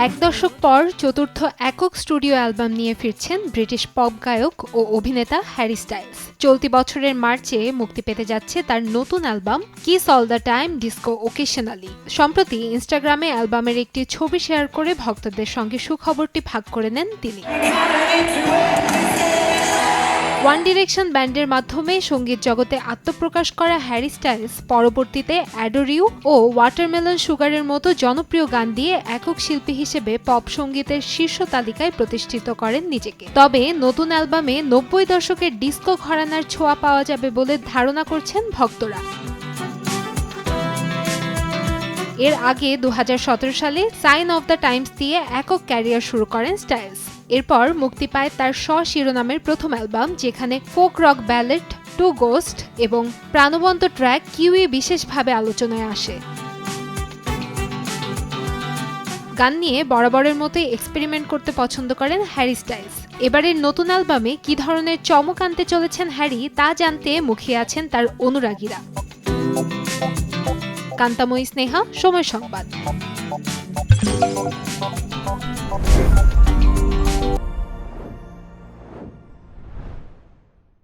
এক দশক পর চতুর্থ একক স্টুডিও অ্যালবাম নিয়ে ফিরছেন ব্রিটিশ পপ গায়ক ও অভিনেতা হ্যারি স্টাইলস। চলতি বছরের মার্চে মুক্তি পেতে যাচ্ছে তার নতুন album kiss all the time disco occasionally. সম্প্রতি ইনস্টাগ্রামে অ্যালবামের একটি ছবি শেয়ার করে ভক্তদের সঙ্গে সুখবরটি ভাগ করে নেন তিনি। ওয়ান ডিরেকশন ব্যান্ডের মাধ্যমে সঙ্গীত জগতে আত্মপ্রকাশ করা হ্যারি স্টাইলস পরবর্তীতে অ্যাডোর ইউ ও ওয়াটারমেলন সুগারের মতো জনপ্রিয় গান দিয়ে একক শিল্পী হিসেবে পপ সঙ্গীতের শীর্ষ তালিকায় প্রতিষ্ঠিত করেন নিজেকে। তবে নতুন অ্যালবামে ৯০ দশকের ডিস্কো ঘরানার ছোঁয়া পাওয়া যাবে বলে ধারণা করছেন ভক্তরা। এর আগে ২০১৭ সালে সাইন অফ দ্য টাইমস দিয়ে একক ক্যারিয়ার শুরু করেন স্টাইলস। এরপর মুক্তি পায় তার শিরোনামের প্রথম অ্যালবাম, যেখানে ফোক রক ব্যালেড টু গোস্ট এবং প্রাণবন্ত ট্র্যাক কিউই বিশেষভাবে আলোচনায় আসে। গান নিয়ে বরাবরের মতোই এক্সপেরিমেন্ট করতে পছন্দ করেন হ্যারি স্টাইলস। এবারের নতুন অ্যালবামে কী ধরনের চমক আনতে চলেছেন হ্যারি তা জানতে মুখিয়ে আছেন তার অনুরাগীরা। কান্তাময়ী স্নেহা, সময় সংবাদ।